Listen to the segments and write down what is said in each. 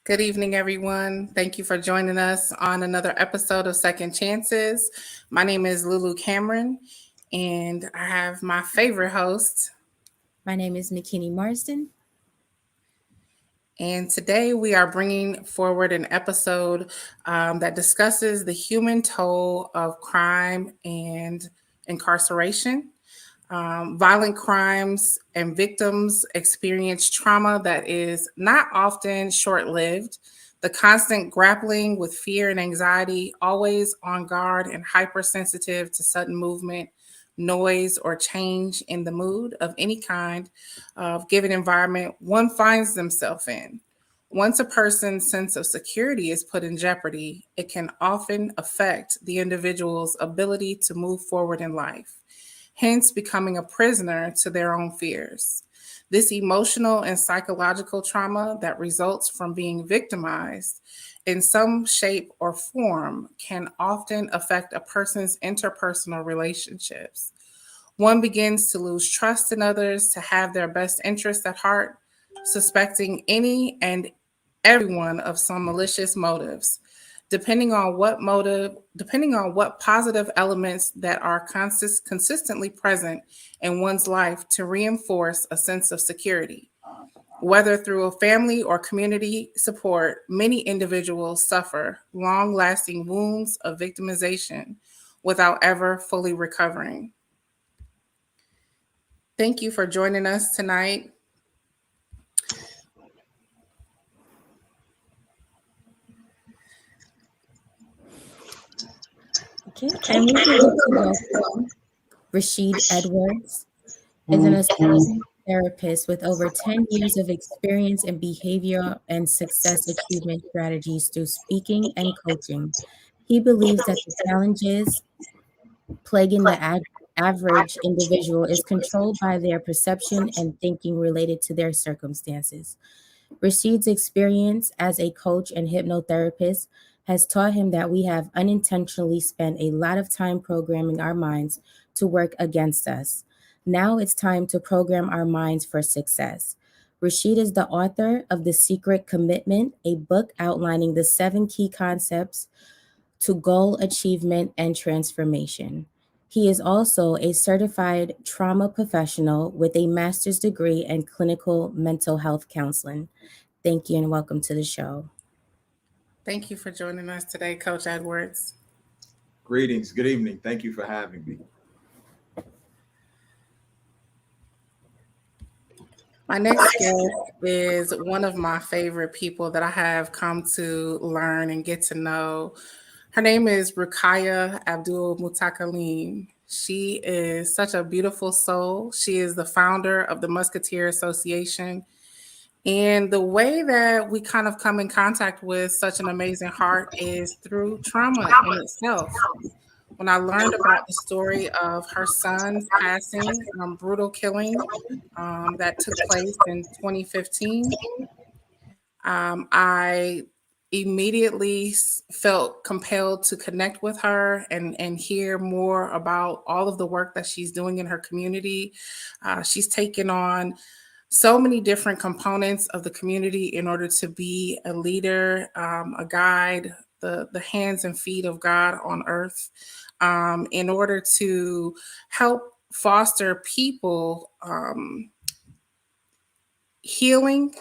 Good evening, everyone. Thank you for joining us on another episode of Second Chances. My name is Lulu Cameron, and I have my favorite host. My name is McKinney Marsden. And today we are bringing forward an episode that discusses the human toll of crime and incarceration. Violent crimes and victims experience trauma that is not often short lived. The constant grappling with fear and anxiety, always on guard and hypersensitive to sudden movement, noise, or change in the mood of any kind of given environment one finds themselves in. Once a person's sense of security is put in jeopardy, it can often affect the individual's ability to move forward in life, hence becoming a prisoner to their own fears. This emotional and psychological trauma that results from being victimized in some shape or form can often affect a person's interpersonal relationships. One begins to lose trust in others, to have their best interests at heart, suspecting any and everyone of some malicious motives. Depending on what positive elements that are consistently present in one's life to reinforce a sense of security. Whether through a family or community support, many individuals suffer long lasting wounds of victimization without ever fully recovering. Thank you for joining us tonight. Okay, and we would like to welcome Rashid Edwards is an associate therapist with over 10 years of experience in behavior and success achievement strategies through speaking and coaching. He believes that the challenges plaguing the average individual is controlled by their perception and thinking related to their circumstances. Rashid's experience as a coach and hypnotherapist has taught him that we have unintentionally spent a lot of time programming our minds to work against us. Now it's time to program our minds for success. Rashid is the author of The Secret Commitment, a book outlining the 7 key concepts to goal achievement and transformation. He is also a certified trauma professional with a master's degree in clinical mental health counseling. Thank you and welcome to the show. Thank you for joining us today, Coach Edwards. Greetings. Good evening. Thank you for having me. My next guest is one of my favorite people that I have come to learn and get to know. Her name is Ruqayya Abdul Mutakalim. She is such a beautiful soul. She is the founder of the Musketeer Association. And the way that we kind of come in contact with such an amazing heart is through trauma in itself. When I learned about the story of her son's passing, brutal killing that took place in 2015, I immediately felt compelled to connect with her and hear more about all of the work that she's doing in her community. She's taken on so many different components of the community in order to be a leader, a guide, the hands and feet of God on earth, in order to help foster people healing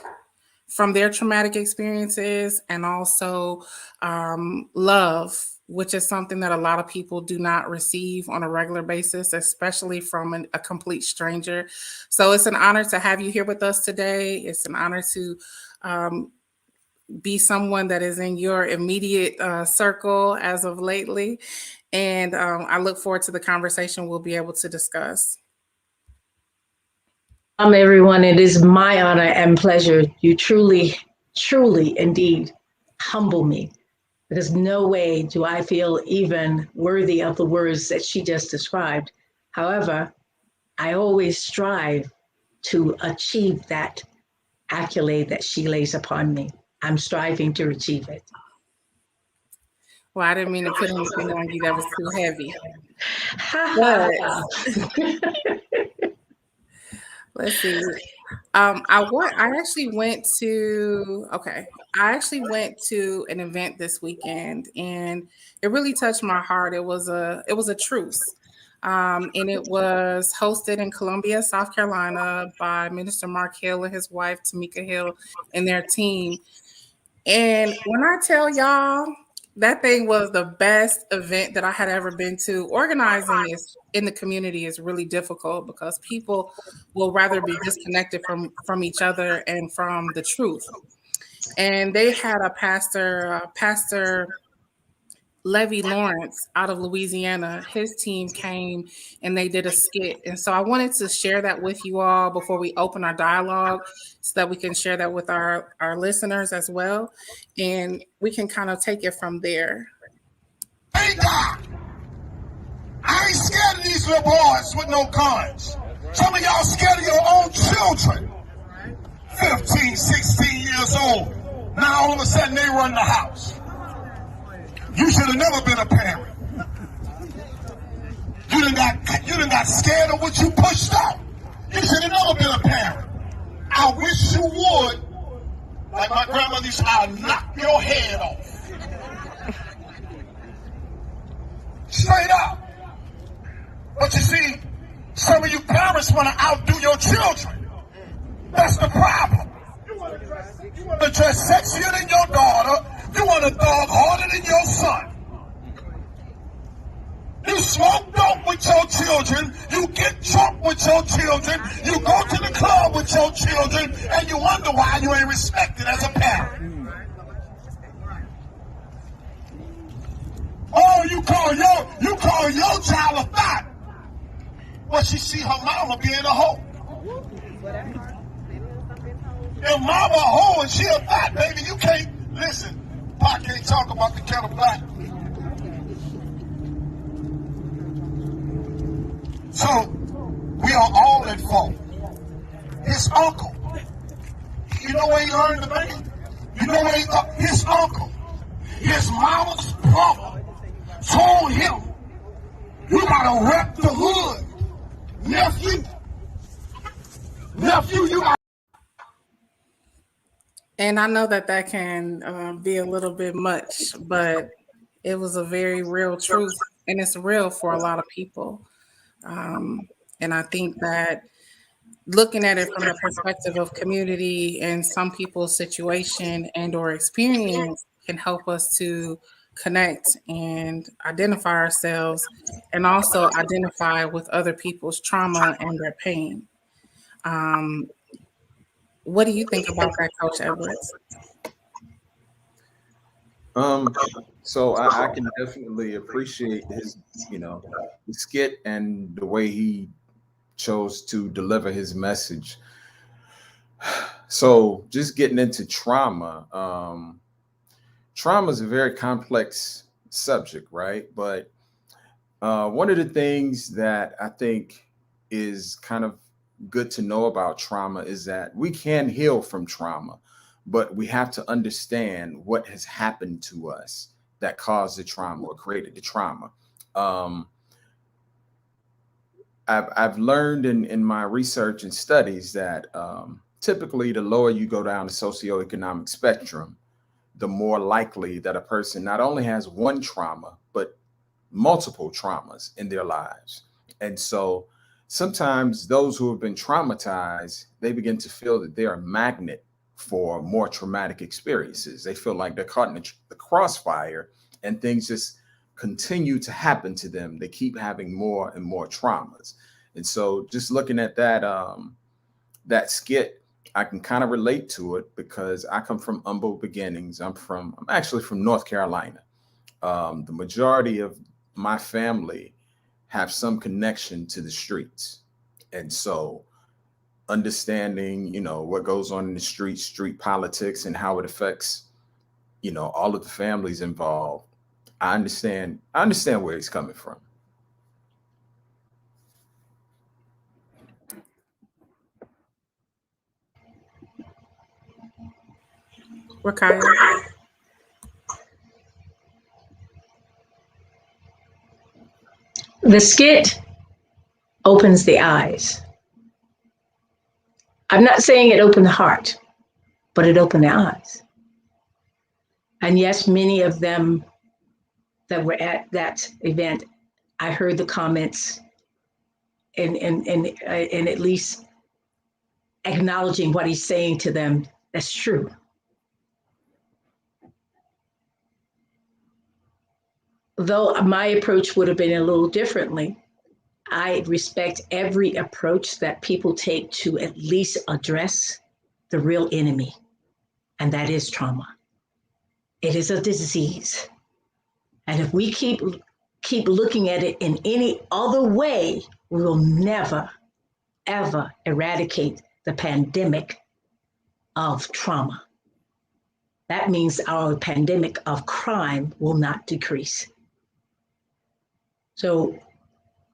from their traumatic experiences, and also love, which is something that a lot of people do not receive on a regular basis, especially from a complete stranger. So it's an honor to have you here with us today. It's an honor to be someone that is in your immediate circle as of lately. And I look forward to the conversation we'll be able to discuss. Everyone, it is my honor and pleasure. You truly, truly, indeed humble me. There's no way do I feel even worthy of the words that she just described. However, I always strive to achieve that accolade that she lays upon me. I'm striving to achieve it. Well, I didn't mean to put anything on you that was too heavy. Let's see. I actually went to an event this weekend, and it really touched my heart. It was a truce. And it was hosted in Columbia, South Carolina by Minister Mark Hill and his wife Tamika Hill and their team. And when I tell y'all, that thing was the best event that I had ever been to. Organizing is in the community is really difficult because people will rather be disconnected from each other and from the truth. And they had a Pastor Levy Lawrence out of Louisiana. His team came and they did a skit. And so I wanted to share that with you all before we open our dialogue so that we can share that with our listeners as well. And we can kind of take it from there. Hey, God, I ain't scared of these little boys with no guns. Some of y'all scared of your own children. 15, 16 years old. Now all of a sudden they run the house. You should have never been a parent. You done got scared of what you pushed out. You should have never been a parent. I wish you would. Like my grandmother used to say, I'll knock your head off. Straight up. But you see, some of you parents want to outdo your children. That's the problem. You want to dress sexier than your daughter. You want to dog harder than your son. You smoke dope with your children. You get drunk with your children. You go to the club with your children, and you wonder why you ain't respected as a parent. Oh, you call your child a thot. Well, she see her mama being a hoe. If mama a hoe and she a thot, baby, you can't listen. I can't talk about the kettle black. So, we are all at fault. His uncle. You know where he learned the name? You know where his uncle. His mama's brother told him, you gotta rep the hood. Nephew, you gotta. And I know that can be a little bit much, but it was a very real truth, and it's real for a lot of people. And I think that looking at it from the perspective of community and some people's situation and or experience can help us to connect and identify ourselves and also identify with other people's trauma and their pain. What do you think about that, Coach Edwards? So I can definitely appreciate his, the skit and the way he chose to deliver his message. So just getting into trauma, trauma is a very complex subject, right? But one of the things that I think is kind of good to know about trauma is that we can heal from trauma, but we have to understand what has happened to us that caused the trauma or created the trauma. I've learned in my research and studies that typically the lower you go down the socioeconomic spectrum, the more likely that a person not only has one trauma, but multiple traumas in their lives. And so sometimes those who have been traumatized, they begin to feel that they're a magnet for more traumatic experiences. They feel like they're caught in the crossfire and things just continue to happen to them. They keep having more and more traumas. And so just looking at that skit, I can kind of relate to it because I come from humble beginnings. I'm actually from North Carolina. The majority of my family have some connection to the streets. And so understanding, what goes on in the street politics and how it affects, all of the families involved. I understand where he's coming from. Rakaya? The skit opens the eyes. I'm not saying it opened the heart, but it opened the eyes. And yes, many of them that were at that event, I heard the comments and at least acknowledging what he's saying to them. That's true. Though my approach would have been a little differently, I respect every approach that people take to at least address the real enemy, and that is trauma. It is a disease. And if we keep looking at it in any other way, we will never, ever eradicate the pandemic of trauma. That means our pandemic of crime will not decrease. So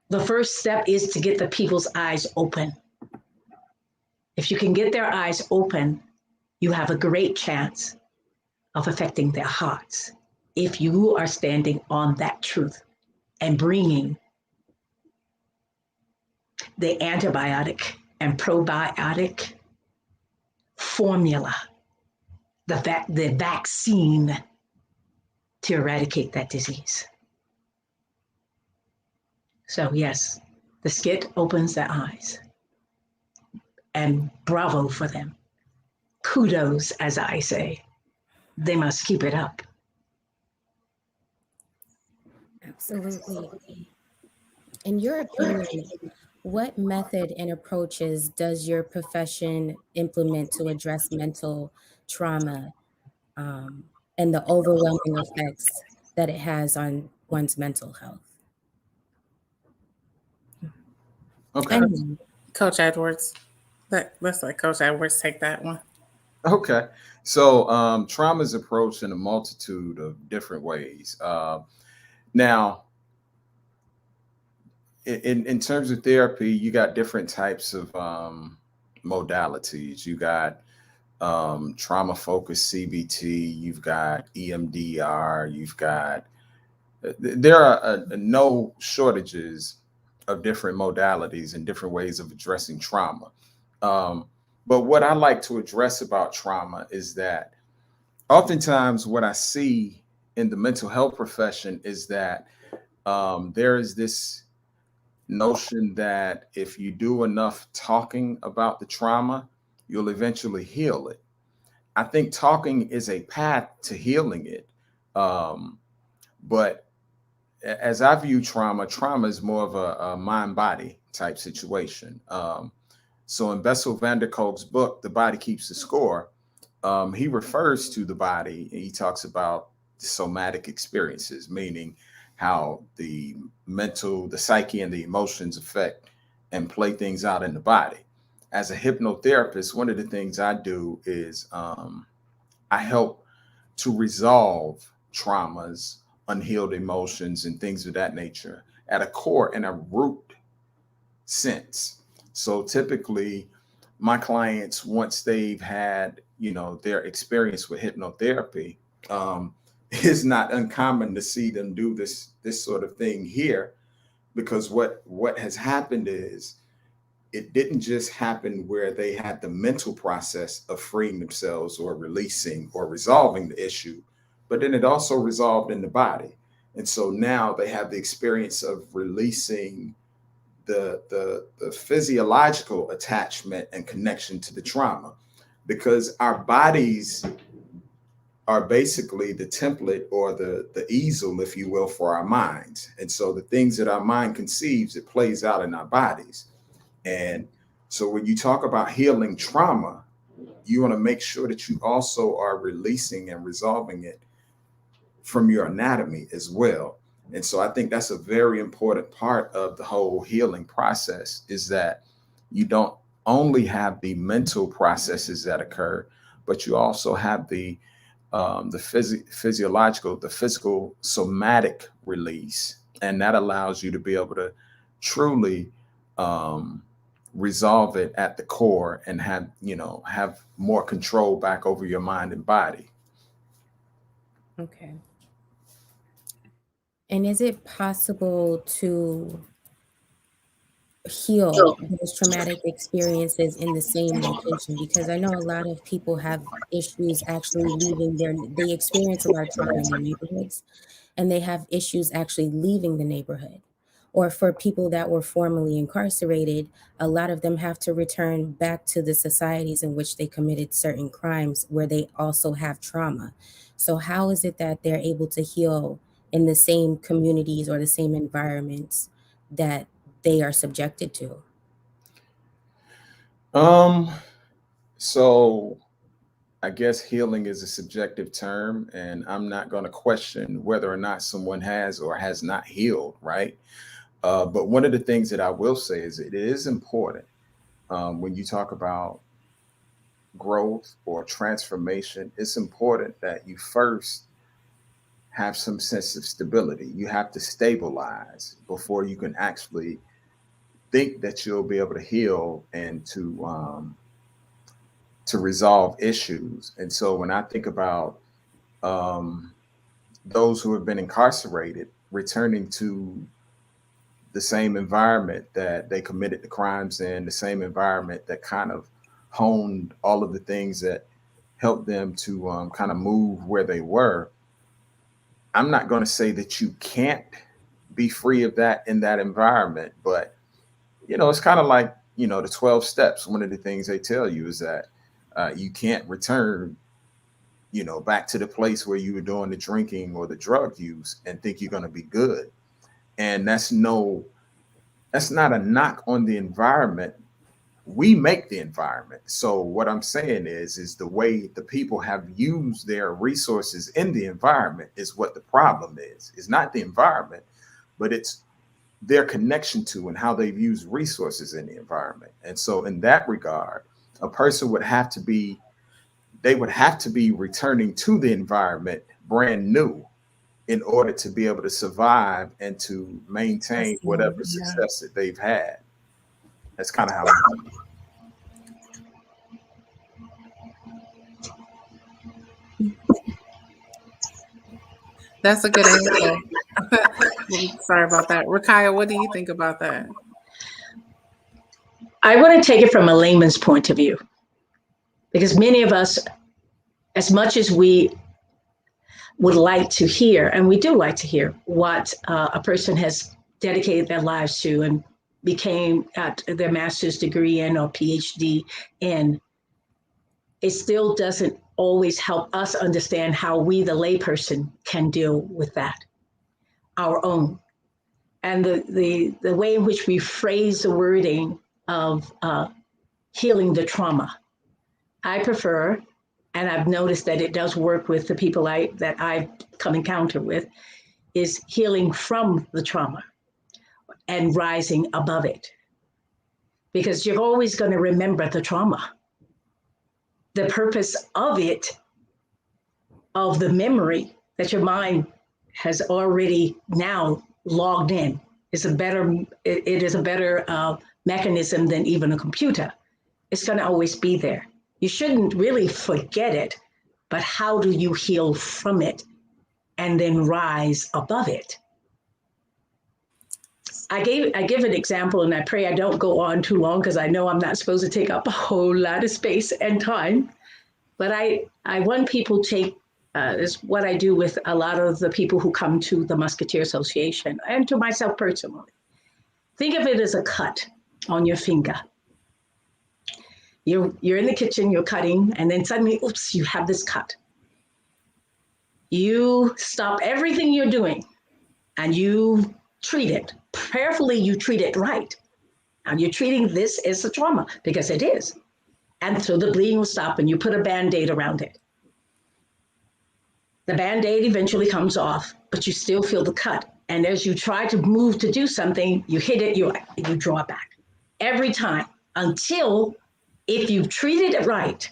the first step is to get the people's eyes open. If you can get their eyes open, you have a great chance of affecting their hearts if you are standing on that truth and bringing the antibiotic and probiotic formula, the vaccine to eradicate that disease. So yes, the skit opens their eyes, and bravo for them. Kudos, as I say. They must keep it up. Absolutely. In your opinion, what method and approaches does your profession implement to address mental trauma and the overwhelming effects that it has on one's mental health? Okay. Anyone? Coach Edwards. Let's let Coach Edwards take that one. Okay. So trauma is approached in a multitude of different ways. Now, in terms of therapy, you got different types of modalities. You got trauma focused CBT, you've got EMDR, you've got, there are no shortages of different modalities and different ways of addressing trauma. But what I like to address about trauma is that oftentimes what I see in the mental health profession is that there is this notion that if you do enough talking about the trauma, you'll eventually heal it. I think talking is a path to healing it. But as I view trauma, trauma is more of a mind body type situation. So in Bessel van der Kolk's book, The Body Keeps the Score, he refers to the body. He talks about somatic experiences, meaning how the mental, the psyche, and the emotions affect and play things out in the body. As a hypnotherapist, one of the things I do is I help to resolve traumas, unhealed emotions, and things of that nature at a core and a root sense. So typically, my clients, once they've had, their experience with hypnotherapy, it's not uncommon to see them do this sort of thing here, because what has happened is it didn't just happen where they had the mental process of freeing themselves or releasing or resolving the issue, but then it also resolved in the body. And so now they have the experience of releasing the physiological attachment and connection to the trauma, because our bodies are basically the template or the easel, if you will, for our minds. And so the things that our mind conceives, it plays out in our bodies. And so when you talk about healing trauma, you want to make sure that you also are releasing and resolving it from your anatomy as well. And so I think that's a very important part of the whole healing process, is that you don't only have the mental processes that occur, but you also have the physiological, the physical somatic release. And that allows you to be able to truly resolve it at the core and have more control back over your mind and body. Okay. And is it possible to heal those traumatic experiences in the same location? Because I know a lot of people have issues actually they experience a lot of trauma in their neighborhoods, and they have issues actually leaving the neighborhood. Or for people that were formerly incarcerated, a lot of them have to return back to the societies in which they committed certain crimes where they also have trauma. So how is it that they're able to heal in the same communities or the same environments that they are subjected to? So I guess healing is a subjective term, and I'm not going to question whether or not someone has or has not healed, right? But one of the things that I will say is it is important when you talk about growth or transformation, it's important that you first have some sense of stability. You have to stabilize before you can actually think that you'll be able to heal and to resolve issues. And so when I think about um, those who have been incarcerated returning to the same environment that they committed the crimes in, the same environment that kind of honed all of the things that helped them to kind of move where they were. I'm not going to say that you can't be free of that in that environment, but it's kind of like the 12 steps. One of the things they tell you is that you can't return back to the place where you were doing the drinking or the drug use and think you're going to be good. And that's not a knock on the environment. We make the environment. So what I'm saying is the way the people have used their resources in the environment is what the problem is. It's not the environment, but it's their connection to and how they've used resources in the environment. And so in that regard, a person would have to be returning to the environment brand new in order to be able to survive and to maintain whatever success that they've had. That's kind of how That's a good answer. Sorry about that. Rakaya, what do you think about that? I want to take it from a layman's point of view, because many of us, as much as we would like to hear, and we do like to hear what a person has dedicated their lives to and became at their master's degree in or PhD in, it still doesn't always help us understand how we, the layperson, can deal with that, our own. And the way in which we phrase the wording of healing the trauma. I prefer, and I've noticed that it does work with the people that I've come encounter with, is healing from the trauma and rising above it. Because you're always going to remember the trauma. The purpose of it, of the memory that your mind has already now logged in, is a better mechanism than even a computer. It's going to always be there. You shouldn't really forget it, but how do you heal from it and then rise above it? I give an example, and I pray I don't go on too long because I know I'm not supposed to take up a whole lot of space and time. But I want people to is what I do with a lot of the people who come to the Musketeer Association and to myself personally. Think of it as a cut on your finger. You're in the kitchen, you're cutting, and then suddenly, oops, you have this cut. You stop everything you're doing and you treat it. Prayerfully, you treat it right. And you're treating this as a trauma, because it is. And so the bleeding will stop and you put a Band-Aid around it. The Band-Aid eventually comes off, but you still feel the cut. And as you try to move to do something, you hit it, you draw back. Every time, until, if you've treated it right,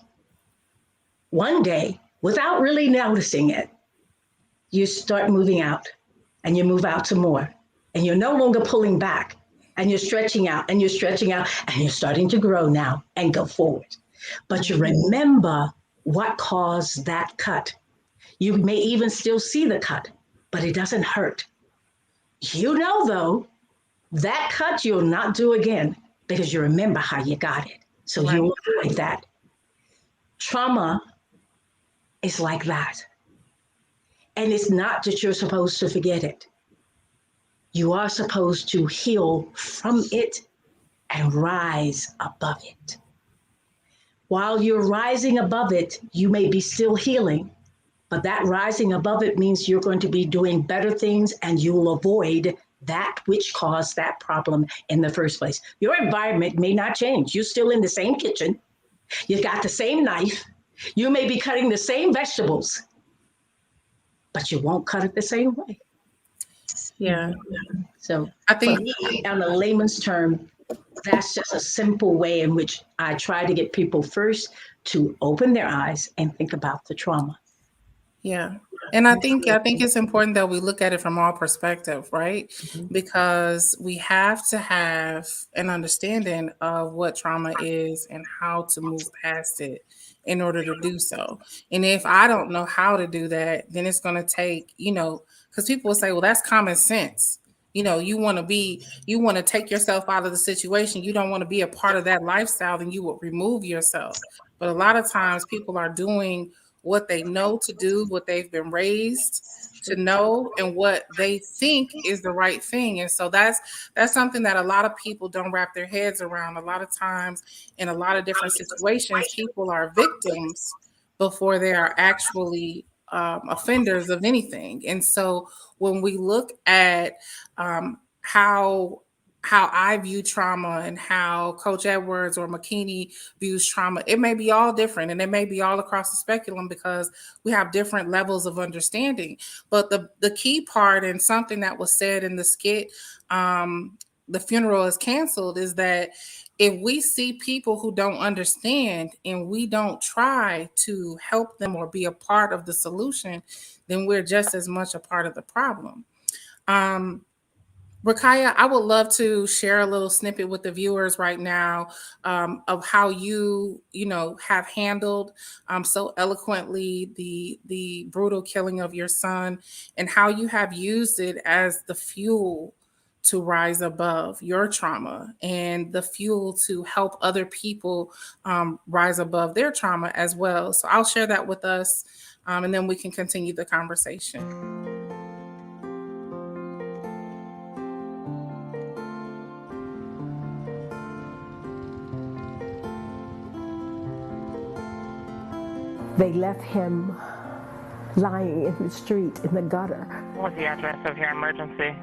one day, without really noticing it, you start moving out, and you move out some more. And you're no longer pulling back, and you're stretching out, and you're stretching out, and you're starting to grow now and go forward. But you remember what caused that cut. You may even still see the cut, but it doesn't hurt. You know, though, That cut you'll not do again because you remember how you got it. So Right. you'll avoid that. Trauma is like that. And it's not that you're supposed to forget it. You are supposed to heal from it and rise above it. While you're rising above it, you may be still healing, but that rising above it means you're going to be doing better things and you'll avoid that which caused that problem in the first place. Your environment may not change. You're still in the same kitchen. You've got the same knife. You may be cutting the same vegetables, but you won't cut it the same way. Yeah. So I for think, me, on a layman's term, that's just a simple way in which I try to get people first to open their eyes and think about the trauma. yeah. And I think it's important that we look at it from all perspective, right? Because we have to have an understanding of what trauma is and how to move past it in order to do so. And if I don't know how to do that, then it's going to take, because people will say, well, that's common sense. You want to take yourself out of the situation. You don't want to be a part of that lifestyle, then you would remove yourself. But a lot of times people are doing what they know to do, what they've been raised to know, and what they think is the right thing. And so that's something that a lot of people don't wrap their heads around. A lot of times in a lot of different situations, people are victims before they are actually offenders of anything. And so when we look at how I view trauma and how Coach Edwards or McKinney views trauma, it may be all different, and it may be all across the spectrum because we have different levels of understanding. But the key part, and something that was said in the skit, The Funeral is Canceled, is that if we see people who don't understand and we don't try to help them or be a part of the solution, then we're just as much a part of the problem. Rakaya, I would love to share a little snippet with the viewers right now of how you have handled so eloquently the brutal killing of your son, and how you have used it as the fuel to rise above your trauma and the fuel to help other people rise above their trauma as well. So I'll share that with us, and then we can continue the conversation. They left him lying in the street, in the gutter. What's the address of your emergency?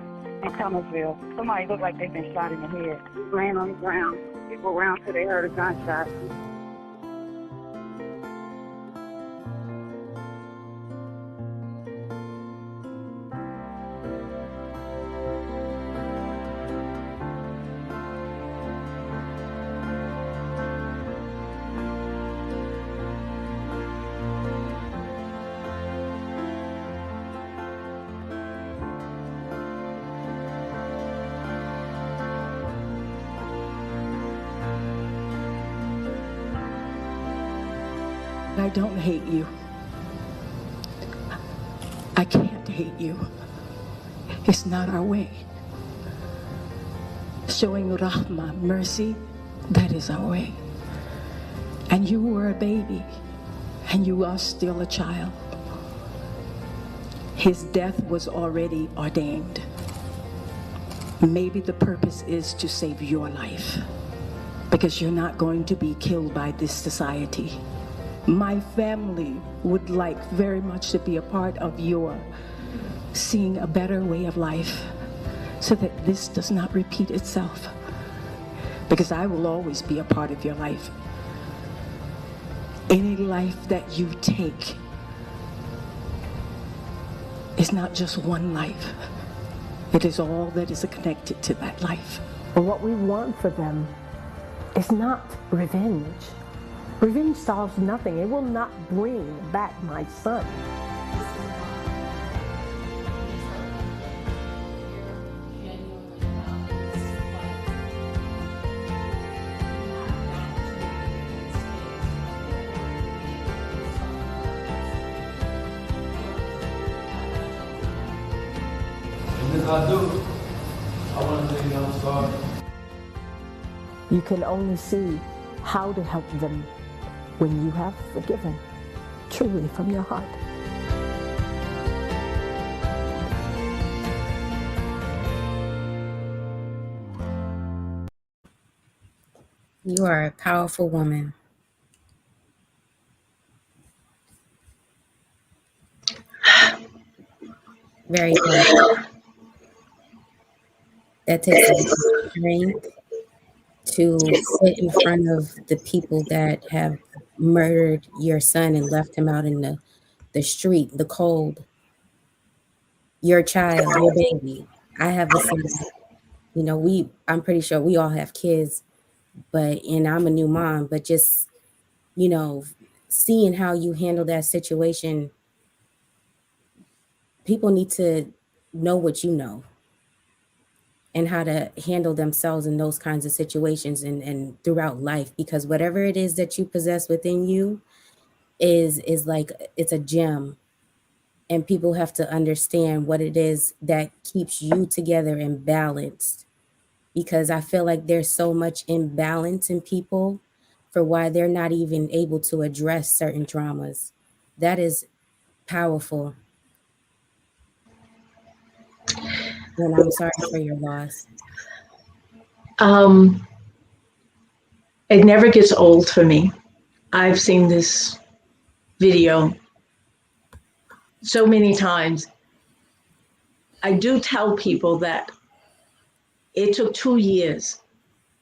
In Thomasville. Somebody looked like they'd been shot in the head. Ran on the ground. People around till they heard a gunshot. I don't hate you. I can't hate you. It's not our way. Showing rahmah, mercy, that is our way. And you were a baby, and you are still a child. His death was already ordained. Maybe the purpose is to save your life, because you're not going to be killed by this society. My family would like very much to be a part of your seeing a better way of life so that this does not repeat itself, because I will always be a part of your life. Any life that you take is not just one life. It is all that is connected to that life. But what we want for them is not revenge. Revenge solves nothing. It will not bring back my son. If I do, I want You can only see how to help them when you have forgiven truly from your heart. You are a powerful woman. Very powerful. That takes a lot of strength to sit in front of the people that have murdered your son and left him out in the street, the cold. Your child, your baby. I have a son. You know, I'm pretty sure we all have kids, and I'm a new mom, but just, you know, seeing how you handle that situation, people need to know what you know and how to handle themselves in those kinds of situations and throughout life, because whatever it is that you possess within you is like, it's a gem, and people have to understand what it is that keeps you together and balanced, because I feel like there's so much imbalance in people for why they're not even able to address certain traumas. That is powerful. And I'm sorry for your loss. It never gets old for me. I've seen this video so many times. I do tell people that it took 2 years,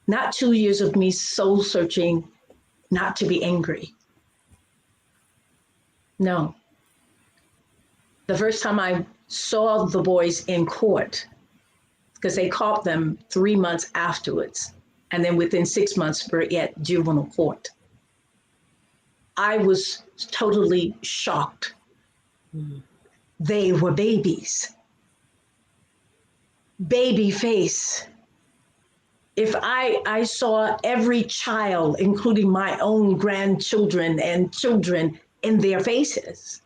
not 2 years of me soul searching, not to be angry. No. The first time I saw the boys in court, because they caught them 3 months afterwards, and then within 6 months we're at juvenile court, I was totally shocked. They were babies. Baby face. If I saw every child, including my own grandchildren and children, in their faces,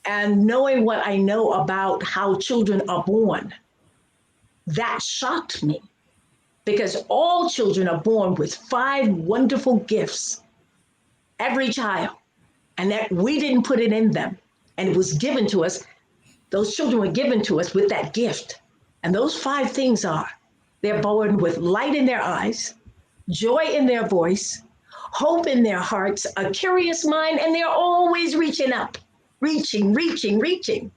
and knowing what I know about how children are born, that shocked me, because all children are born with 5 wonderful gifts, every child, and that we didn't put it in them, and it was given to us. Those children were given to us with that gift. And those 5 things are: they're born with light in their eyes, joy in their voice, hope in their hearts, a curious mind, and they're always reaching up, reaching.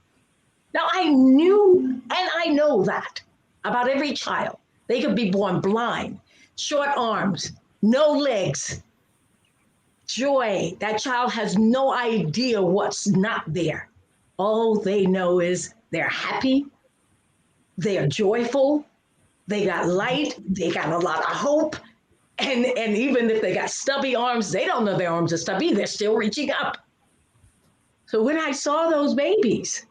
Now I knew, and I know that about every child. They could be born blind, short arms, no legs. Joy, that child has no idea what's not there. All they know is they're happy, they are joyful, they got light, they got a lot of hope. And even if they got stubby arms, they don't know their arms are stubby, they're still reaching up. So when I saw those babies,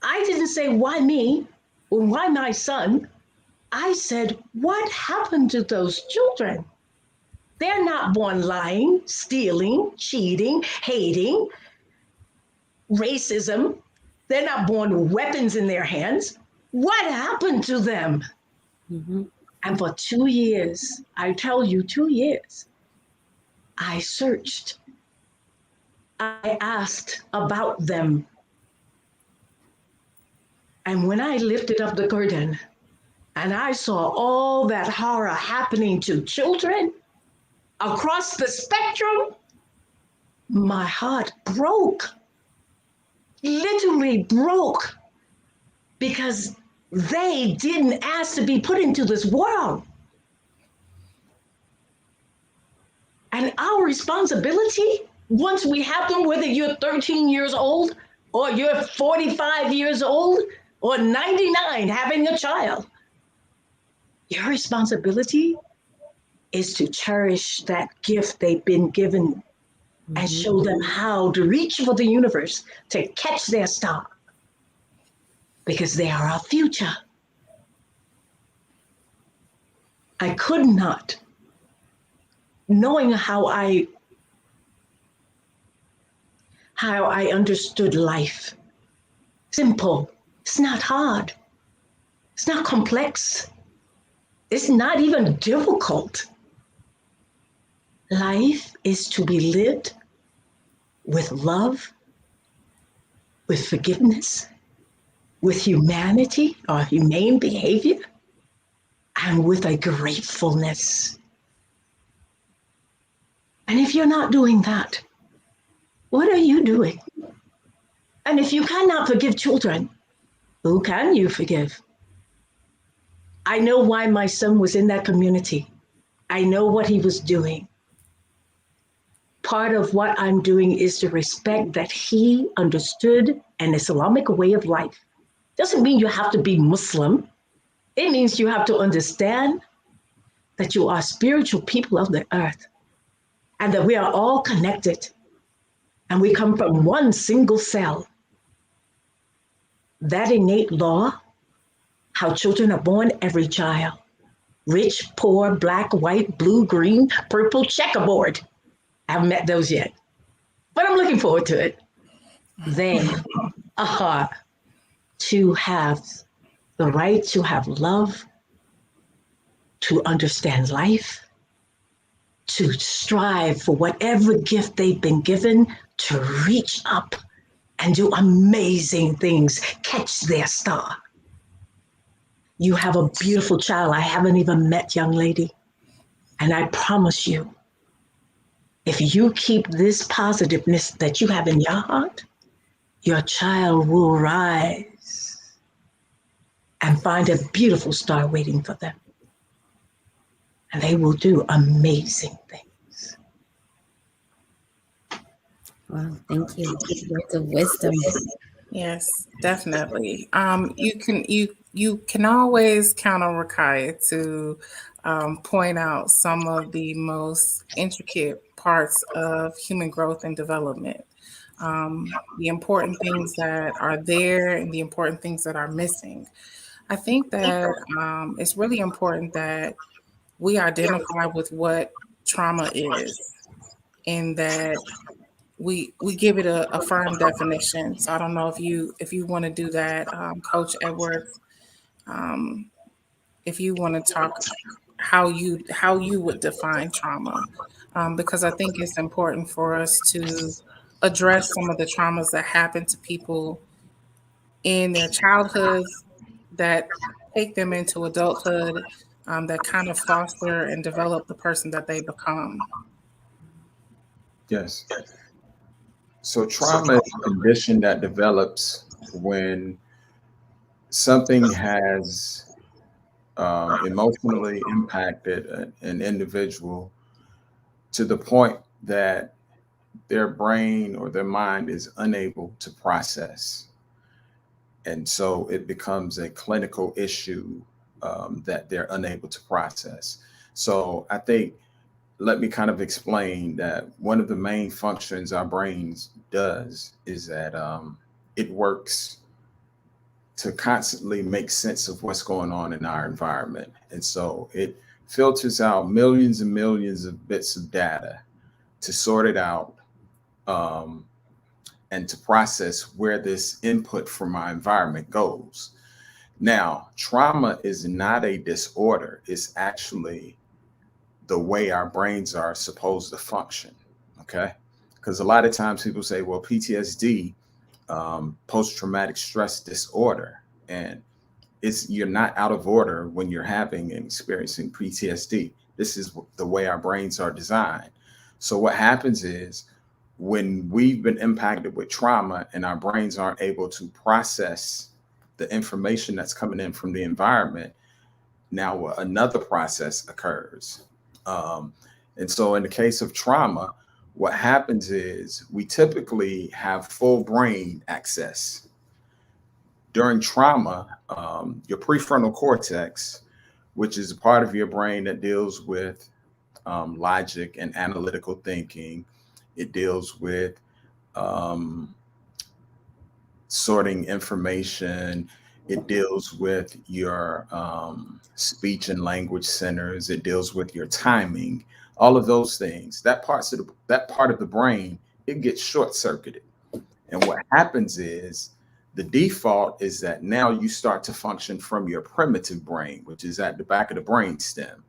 I didn't say, why me? Or why my son? I said, what happened to those children? They're not born lying, stealing, cheating, hating, racism. They're not born with weapons in their hands. What happened to them? And for 2 years, I tell you, 2 years, I searched. I asked about them. And when I lifted up the curtain and I saw all that horror happening to children across the spectrum, my heart broke, literally broke, because they didn't ask to be put into this world. And our responsibility, once we have them, whether you're 13 years old or you're 45 years old or 99 having a child, your responsibility is to cherish that gift they've been given and show them how to reach for the universe to catch their star, because they are our future. I could not, knowing how I understood life, simple, It's not hard. It's not complex. It's not even difficult. Life is to be lived with love, with forgiveness, with humanity or humane behavior, and with a gratefulness. And if you're not doing that, what are you doing? And if you cannot forgive children, who can you forgive? I know why my son was in that community. I know what he was doing. Part of what I'm doing is to respect that he understood an Islamic way of life. Doesn't mean you have to be Muslim. It means you have to understand that you are spiritual people of the earth and that we are all connected and we come from one single cell. That innate law, how children are born, every child, rich, poor, black, white, blue, green, purple, checkerboard. I haven't met those yet, but I'm looking forward to it. They are to have the right to have love, to understand life, to strive for whatever gift they've been given, to reach up and do amazing things, catch their star. You have a beautiful child I haven't even met, young lady. And I promise you, if you keep this positiveness that you have in your heart, your child will rise and find a beautiful star waiting for them. And they will do amazing things. Wow, thank you. Words of wisdom. Yes, definitely. You can always count on Rakaya to point out some of the most intricate parts of human growth and development. The important things that are there and the important things that are missing. I think that it's really important that we identify with what trauma is, and that we give it a firm definition. So I don't know if you want to do that, Coach Edwards. If you want to talk how you would define trauma, because I think it's important for us to address some of the traumas that happen to people in their childhoods that take them into adulthood, that kind of foster and develop the person that they become. Yes. So trauma is a condition that develops when something has emotionally impacted an individual to the point that their brain or their mind is unable to process. And so it becomes a clinical issue that they're unable to process. So I think, let me kind of explain that one of the main functions our brains does is that it works to constantly make sense of what's going on in our environment. And so it filters out millions and millions of bits of data to sort it out and to process where this input from our environment goes. Now, trauma is not a disorder. It's actually the way our brains are supposed to function, okay? Because a lot of times people say, well, PTSD, post-traumatic stress disorder, and you're not out of order when you're having and experiencing PTSD. This is the way our brains are designed. So what happens is when we've been impacted with trauma and our brains aren't able to process the information that's coming in from the environment, now another process occurs. And so in the case of trauma, what happens is we typically have full brain access. During trauma, your prefrontal cortex, which is a part of your brain that deals with logic and analytical thinking, it deals with sorting information. It deals with your speech and language centers. It deals with your timing, all of those things. That part of the brain, it gets short circuited. And what happens is The default is that now you start to function from your primitive brain, which is at the back of the brain stem.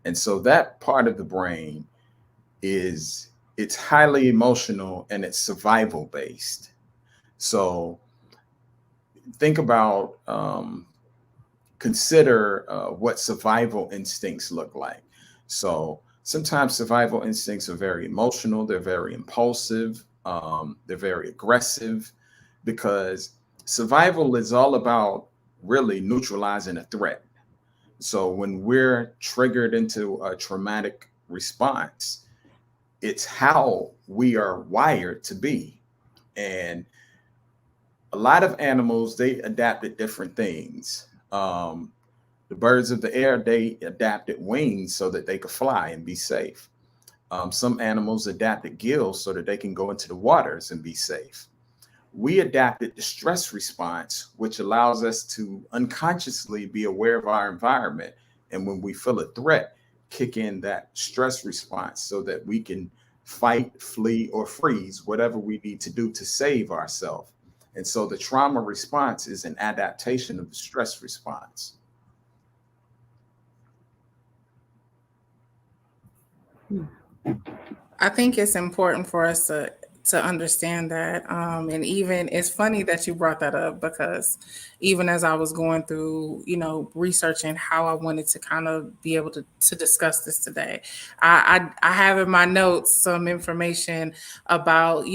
And so that part of the brain it's highly emotional and it's survival based. So think about, consider what survival instincts look like. So sometimes survival instincts are very emotional, they're very impulsive, they're very aggressive, because survival is all about really neutralizing a threat. So when we're triggered into a traumatic response, it's how we are wired to be. And a lot of animals, they adapted different things. The birds of the air, they adapted wings so that they could fly and be safe. Some animals adapted gills so that they can go into the waters and be safe. We adapted the stress response, which allows us to unconsciously be aware of our environment. And when we feel a threat, kick in that stress response so that we can fight, flee, or freeze, whatever we need to do to save ourselves. And so the trauma response is an adaptation of the stress response. I think it's important for us to understand that. And even it's funny that you brought that up, because even as I was going through, researching how I wanted to kind of be able to discuss this today, I have in my notes some information about,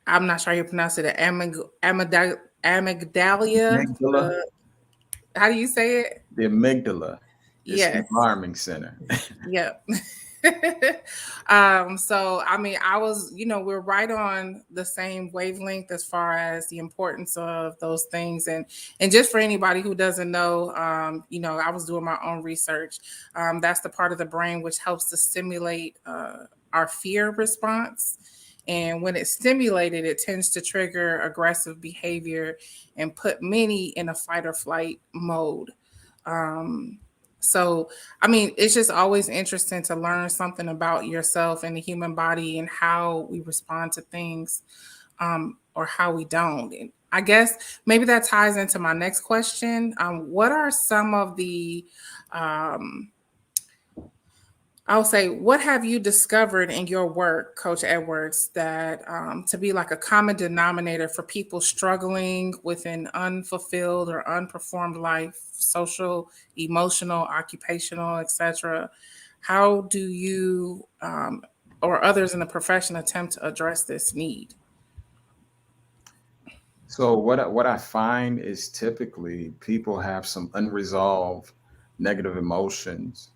I'm not sure how you pronounce it, amygdala. Amygdala. How do you say it? The amygdala is the Yes. alarming center. Yep. So I mean, I was, we're right on the same wavelength as far as the importance of those things. And just for anybody who doesn't know, I was doing my own research. That's the part of the brain which helps to stimulate our fear response. And when it's stimulated, it tends to trigger aggressive behavior and put many in a fight or flight mode. So, I mean, it's just always interesting to learn something about yourself and the human body and how we respond to things, or how we don't. And I guess maybe that ties into my next question. What are some of the, I'll say, what have you discovered in your work, Coach Edwards, that to be like a common denominator for people struggling with an unfulfilled or unperformed life, social, emotional, occupational, etc.? How do you or others in the profession attempt to address this need? So what I find is typically people have some unresolved negative emotions,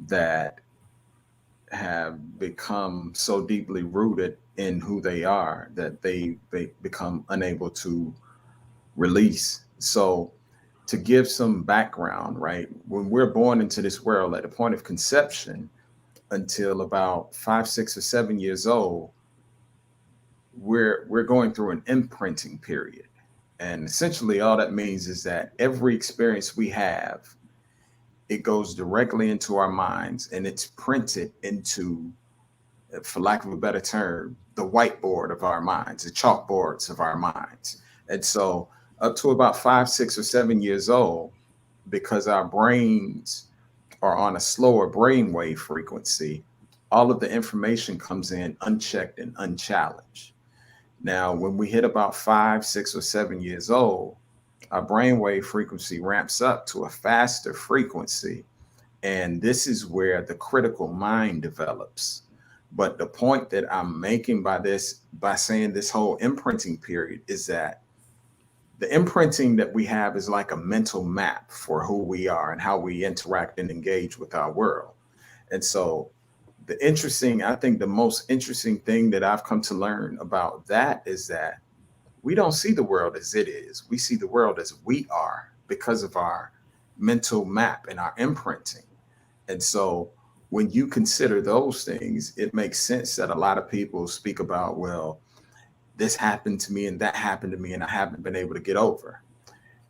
that have become so deeply rooted in who they are that they become unable to release. So to give some background, right? When we're born into this world at the point of conception until about 5, 6, or 7 years old, we're going through an imprinting period. And essentially all that means is that every experience we have, it goes directly into our minds and it's printed into, for lack of a better term, the whiteboard of our minds, the chalkboards of our minds. And so up to about 5, 6, or 7 years old, because our brains are on a slower brainwave frequency, all of the information comes in unchecked and unchallenged. Now, when we hit about 5, 6, or 7 years old, our brainwave frequency ramps up to a faster frequency. And this is where the critical mind develops. But the point that I'm making by saying this whole imprinting period, is that the imprinting that we have is like a mental map for who we are and how we interact and engage with our world. And so I think the most interesting thing that I've come to learn about that is that we don't see the world as it is. We see the world as we are because of our mental map and our imprinting. And so when you consider those things, it makes sense that a lot of people speak about, well, this happened to me and that happened to me and I haven't been able to get over.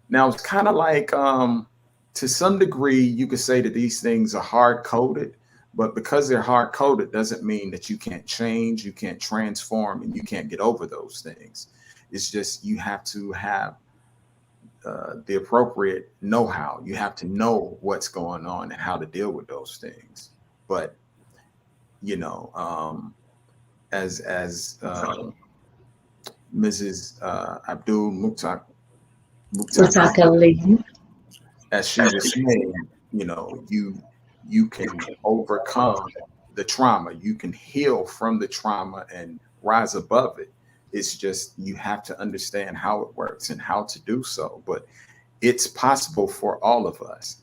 Now, it's kind of like, to some degree, you could say that these things are hard coded, but because they're hard coded doesn't mean that you can't change, you can't transform, and you can't get over those things. It's just you have to have the appropriate know-how. You have to know what's going on and how to deal with those things. But you know, as Mrs. Abdul Mukhtar, as she was saying, you know, you can overcome the trauma. You can heal from the trauma and rise above it. It's just you have to understand how it works and how to do so. But it's possible for all of us.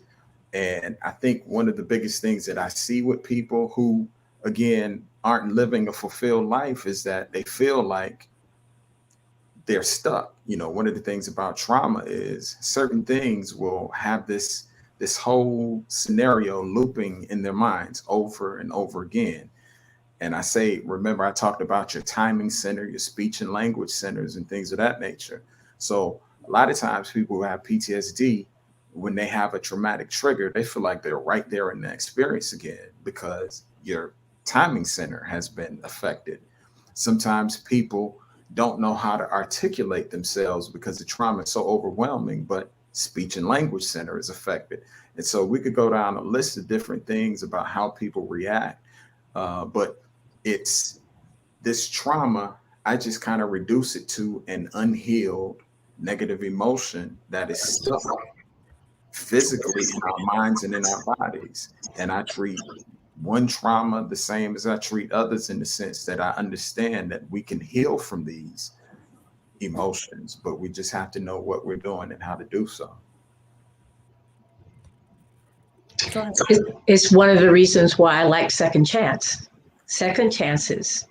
And I think one of the biggest things that I see with people who, again, aren't living a fulfilled life is that they feel like they're stuck. You know, one of the things about trauma is certain things will have this whole scenario looping in their minds over and over again. And I say, remember, I talked about your timing center, your speech and language centers, and things of that nature. So a lot of times people who have PTSD, when they have a traumatic trigger, they feel like they're right there in the experience again because your timing center has been affected. Sometimes people don't know how to articulate themselves because the trauma is so overwhelming, but speech and language center is affected. And so we could go down a list of different things about how people react. But it's this trauma, I just kind of reduce it to an unhealed negative emotion that is stuck physically in our minds and in our bodies. And I treat one trauma the same as I treat others, in the sense that I understand that we can heal from these emotions, but we just have to know what we're doing and how to do so. It's one of the reasons why I like second chance. Second chances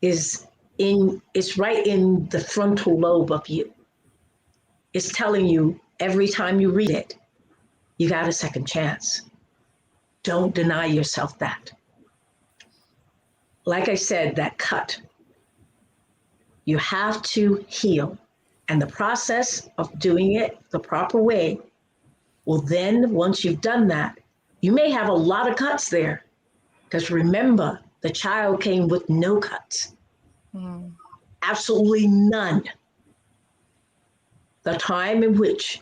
it's right in the frontal lobe of you. It's telling you every time you read it, you got a second chance. Don't deny yourself that. Like I said, that cut, you have to heal. And the process of doing it the proper way will then, once you've done that, you may have a lot of cuts there. Because remember, the child came with no cuts. Absolutely none. The time in which,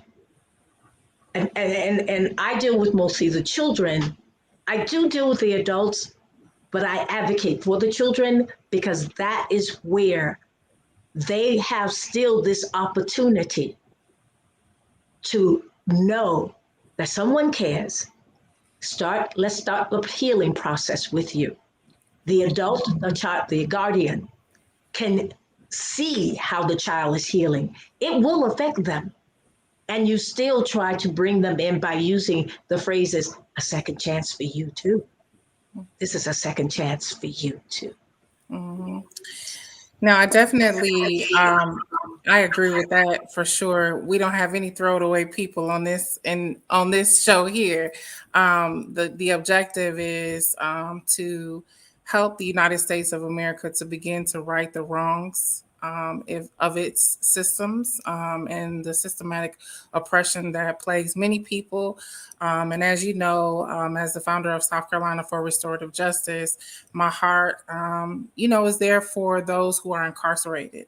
and I deal with mostly the children. I do deal with the adults, but I advocate for the children because that is where they have still this opportunity to know that someone cares. Let's start the healing process with you. The adult, the child, the guardian can see how the child is healing. It will affect them. And you still try to bring them in by using the phrases, a second chance for you too. This is a second chance for you too. Mm-hmm. No, I definitely, I agree with that for sure. We don't have any throwaway people on this on this show here. The objective is to help the United States of America to begin to right the wrongs of its systems and the systematic oppression that plagues many people. And as you know, as the founder of South Carolina for Restorative Justice, my heart, is there for those who are incarcerated.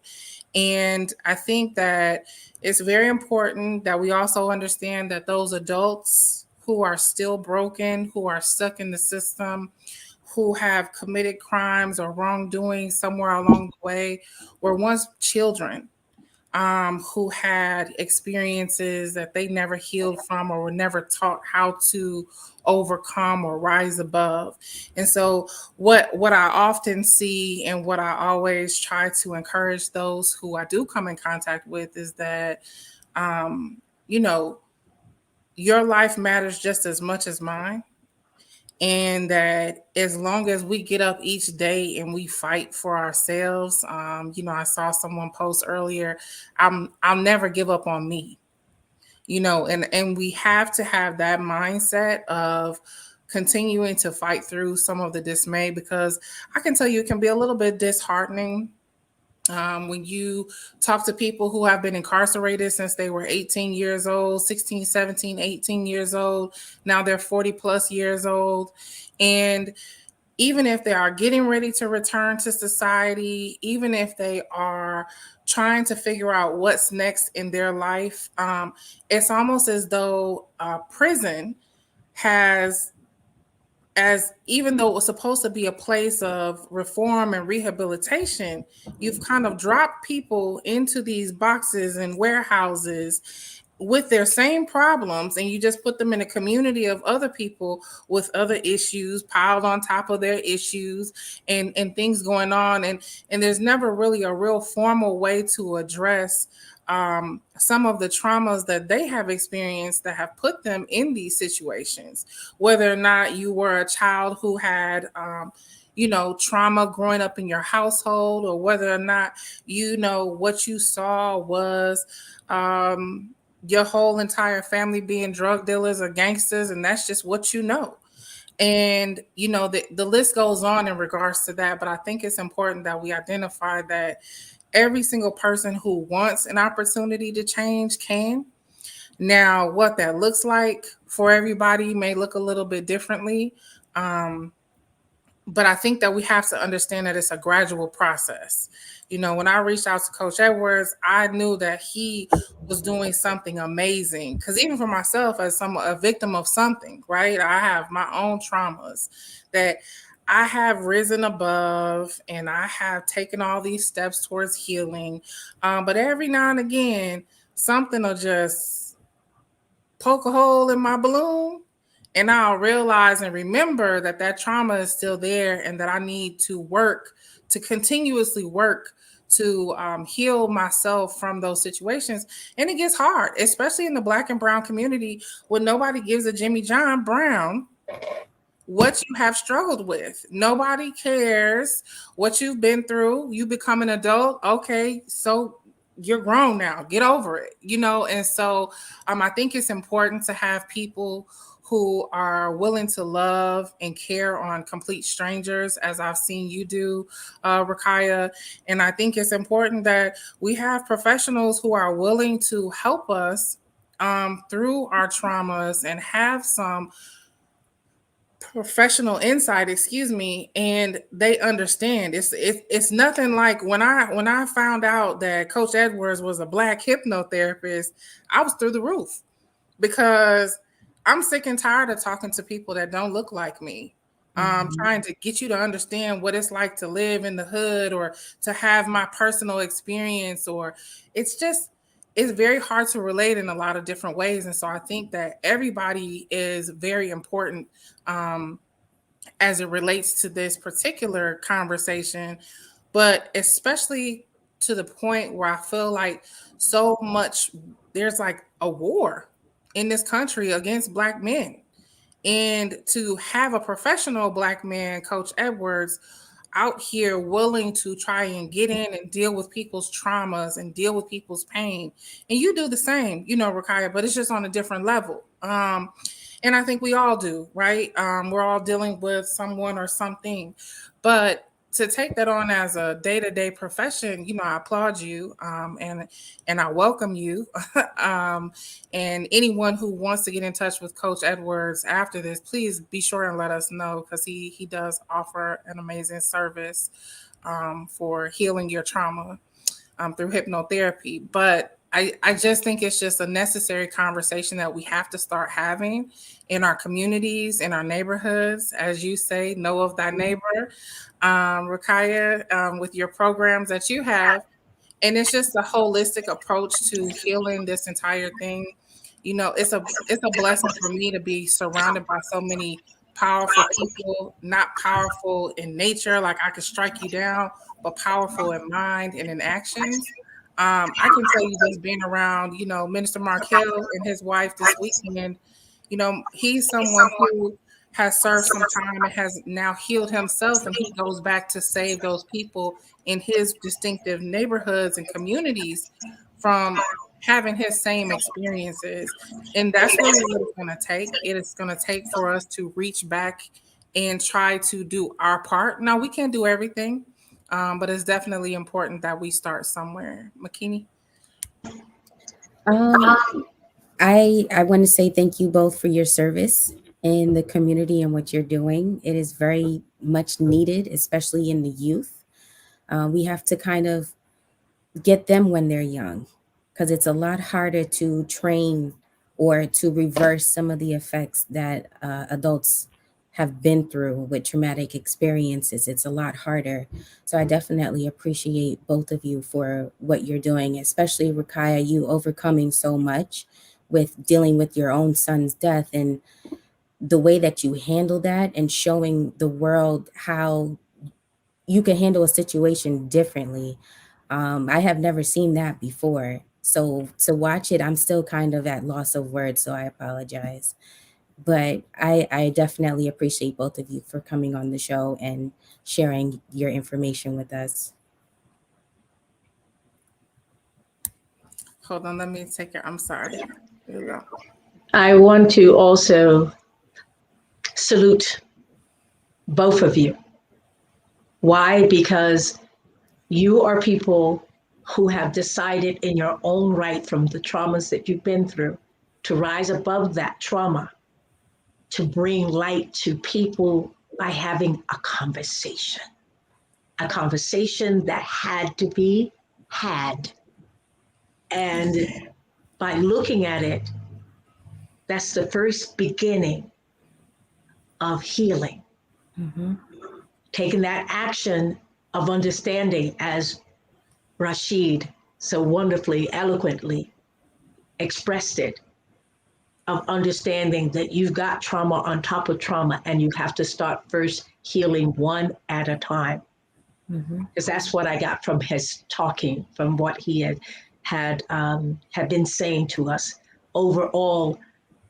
And I think that it's very important that we also understand that those adults who are still broken, who are stuck in the system, who have committed crimes or wrongdoing somewhere along the way, were once children who had experiences that they never healed from or were never taught how to overcome or rise above. And so what I often see and what I always try to encourage those who I do come in contact with is that, your life matters just as much as mine. And that as long as we get up each day and we fight for ourselves, I saw someone post earlier, I'll never give up on me, and we have to have that mindset of continuing to fight through some of the dismay, because I can tell you it can be a little bit disheartening when you talk to people who have been incarcerated since they were 18 years old, 16, 17, 18 years old. Now they're 40 plus years old. And, even if they are getting ready to return to society, even if they are trying to figure out what's next in their life, it's almost as though prison has, as even though it was supposed to be a place of reform and rehabilitation, you've kind of dropped people into these boxes and warehouses with their same problems, and you just put them in a community of other people with other issues piled on top of their issues, and things going on, and there's never really a real formal way to address some of the traumas that they have experienced that have put them in these situations, whether or not you were a child who had trauma growing up in your household, or whether or not what you saw was your whole entire family being drug dealers or gangsters, and that's just what you know. And the list goes on in regards to that, but I think it's important that we identify that every single person who wants an opportunity to change can. Now, what that looks like for everybody may look a little bit differently. But I think that we have to understand that it's a gradual process. When I reached out to Coach Edwards, I knew that he was doing something amazing. Because even for myself, as a victim of something, right? I have my own traumas that I have risen above, and I have taken all these steps towards healing. But every now and again, something will just poke a hole in my balloon, and I'll realize and remember that trauma is still there, and that I need to continuously work to heal myself from those situations. And it gets hard, especially in the Black and brown community, when nobody gives a Jimmy John Brown what you have struggled with. Nobody cares what you've been through. You become an adult. Okay, so you're grown now. Get over it, And so I think it's important to have people who are willing to love and care on complete strangers, as I've seen you do, Rakaya. And I think it's important that we have professionals who are willing to help us through our traumas and have some professional insight, and they understand. It's nothing like when I found out that Coach Edwards was a Black hypnotherapist, I was through the roof, because I'm sick and tired of talking to people that don't look like me. Trying to get you to understand what it's like to live in the hood, or to have my personal experience, or it's very hard to relate in a lot of different ways. And so I think that everybody is very important as it relates to this particular conversation, but especially to the point where I feel like so much, there's like a war in this country against Black men. And to have a professional Black man, Coach Edwards, out here willing to try and get in and deal with people's traumas and deal with people's pain. And you do the same, Rakaya, but it's just on a different level. And I think we all do, right? We're all dealing with someone or something. But to take that on as a day-to-day profession, I applaud you, and I welcome you. And anyone who wants to get in touch with Coach Edwards after this, please be sure and let us know, because he does offer an amazing service for healing your trauma through hypnotherapy. But I just think it's just a necessary conversation that we have to start having in our communities, in our neighborhoods. As you say, know of thy neighbor, Rakaya, with your programs that you have. And it's just a holistic approach to healing this entire thing. It's a blessing for me to be surrounded by so many powerful people, not powerful in nature, like I could strike you down, but powerful in mind and in actions. I can tell you, just being around, Minister Markel and his wife this weekend, he's someone who has served some time and has now healed himself, and he goes back to save those people in his distinctive neighborhoods and communities from having his same experiences. And that's really what it's going to take. It is going to take for us to reach back and try to do our part. Now, we can't do everything. But it's definitely important that we start somewhere. Makini? I want to say thank you both for your service. in the community and what you're doing. It is very much needed, especially in the youth. We have to kind of get them when they're young, because it's a lot harder to train or to reverse some of the effects that adults have been through with traumatic experiences. It's a lot harder. So I definitely appreciate both of you for what you're doing, especially Rakaya, you overcoming so much with dealing with your own son's death, and the way that you handle that and showing the world how you can handle a situation differently. I have never seen that before. So to watch it, I'm still kind of at loss of words, so I apologize. But I definitely appreciate both of you for coming on the show and sharing your information with us. Hold on, let me take it. I'm sorry. Here we go. I want to also salute both of you. Why? Because you are people who have decided in your own right, from the traumas that you've been through, to rise above that trauma, to bring light to people by having a conversation that had to be had. And by looking at it, that's the first beginning of healing. Mm-hmm. Taking that action of understanding, as Rashid so wonderfully, eloquently expressed it, of understanding that you've got trauma on top of trauma, and you have to start first healing one at a time. Mm-hmm. Because that's what I got from his talking, from what he had been saying to us. Overall,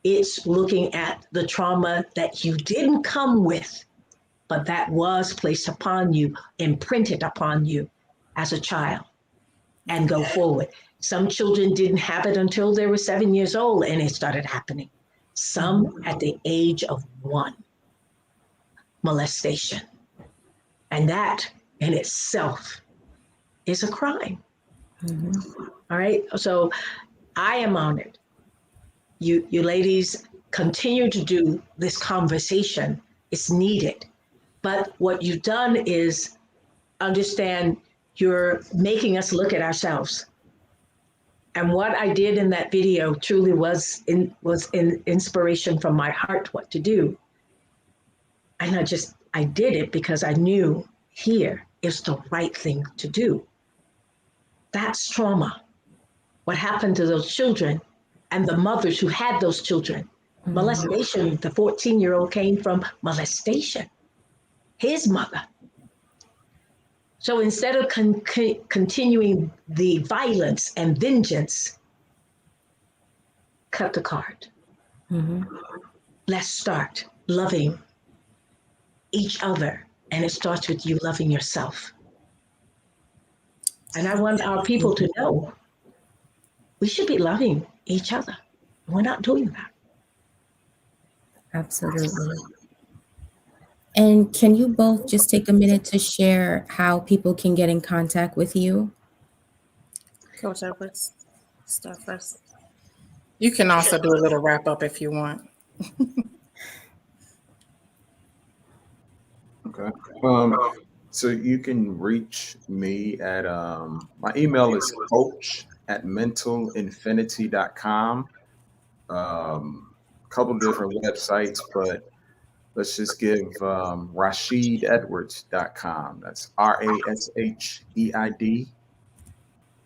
it's looking at the trauma that you didn't come with, but that was placed upon you, imprinted upon you as a child, and go forward. Some children didn't have it until they were 7 years old and it started happening. Some at the age of 1, molestation. And that in itself is a crime. Mm-hmm. All right. So I am honored. You ladies continue to do this conversation. It's needed. But what you've done is understand you're making us look at ourselves. And what I did in that video truly was inspiration from my heart what to do. And I did it because I knew here is the right thing to do. That's trauma. What happened to those children and the mothers who had those children. Mm-hmm. Molestation, the 14-year-old came from molestation, his mother. So instead of continuing the violence and vengeance, cut the card. Mm-hmm. Let's start loving each other. And it starts with you loving yourself. And I want our people to know we should be loving each other. We're not doing that. Absolutely. And can you both just take a minute to share how people can get in contact with you? Coach Edwards, start first. You can also do a little wrap up if you want. Okay. So you can reach me at my email is coach@mentalinfinity.com. A couple different websites, but let's just give RashidEdwards.com. That's RASHEID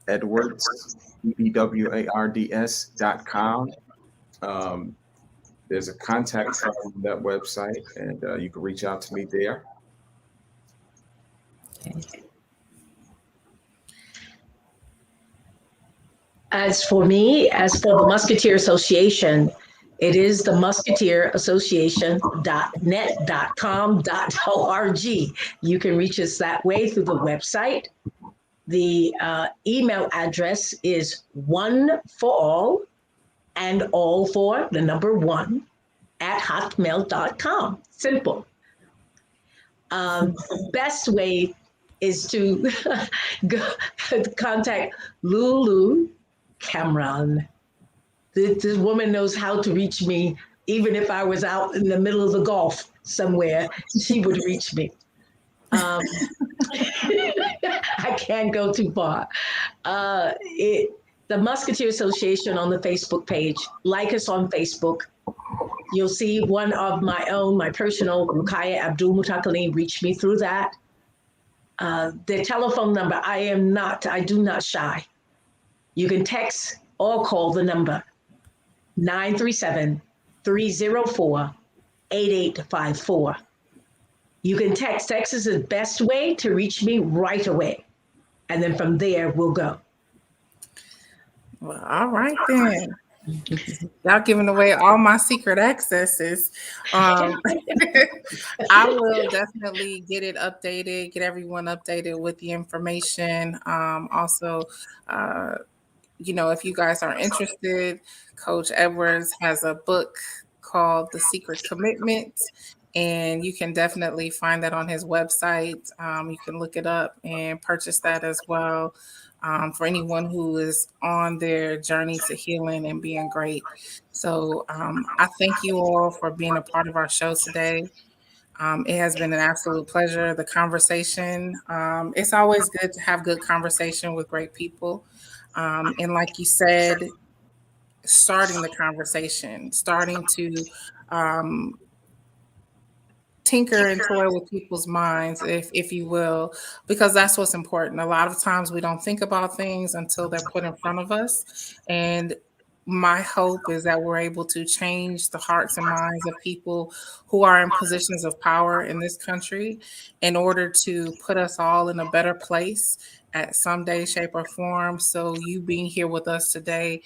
Edwards EDWARDS.com. There's a contact form on that website, and you can reach out to me there. Okay. As for me, as for the Musketeer Association, it is the musketeerassociation.net.com.org. You can reach us that way through the website. The email address is one for all and all for the number 1 at hotmail.com. Simple. Best way is to contact Lulu Cameron. This woman knows how to reach me Even if I was out in the middle of the Gulf somewhere, she would reach me. I can't go too far. The Musketeer Association on the Facebook page. Like us on Facebook. You'll see one of my own, my personal, Rukaya Abdul Mutakalim, reach me through that. The telephone number, I do not shy. You can text or call the number 937-304-8854. You can text. Text is the best way to reach me right away. And then from there, we'll go. Well, all right then. Y'all giving away all my secret accesses. I will definitely get it updated, get everyone updated with the information. Also, if you guys are interested, Coach Edwards has a book called The Secret Commitment, and you can definitely find that on his website. You can look it up and purchase that as well. For anyone who is on their journey to healing and being great. So I thank you all for being a part of our show today. It has been an absolute pleasure. The conversation, it's always good to have good conversation with great people. And like you said, starting the conversation, starting to tinker and toy with people's minds, if you will, because that's what's important. A lot of times we don't think about things until they're put in front of us. And my hope is that we're able to change the hearts and minds of people who are in positions of power in this country in order to put us all in a better place at some day, shape, or form. So you being here with us today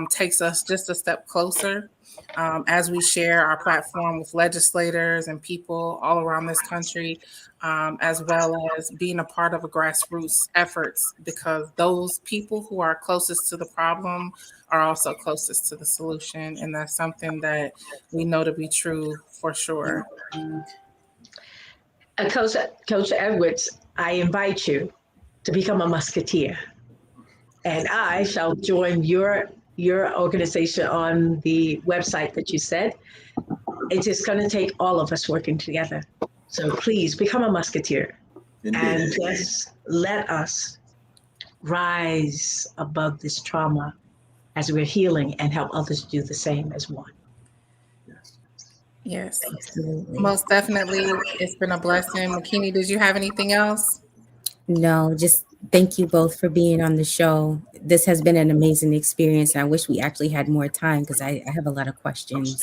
takes us just a step closer as we share our platform with legislators and people all around this country, as well as being a part of a grassroots efforts, because those people who are closest to the problem are also closest to the solution. And that's something that we know to be true for sure. Coach Edwards, I invite you to become a musketeer. And I shall join your organization on the website that you said. It's just going to take all of us working together. So please become a musketeer. Indeed. And just let us rise above this trauma as we're healing and help others do the same as one. Yes, Absolutely. most definitely. It's been a blessing. Makini, did you have anything else? No, just thank you both for being on the show. This has been an amazing experience. I wish we actually had more time because I have a lot of questions.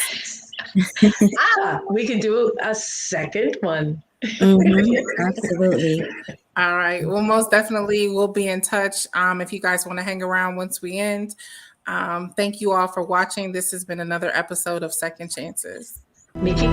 We can do a second one. Absolutely. All right. Well, most definitely we'll be in touch if you guys want to hang around once we end. Thank you all for watching. This has been another episode of Second Chances. Mickey?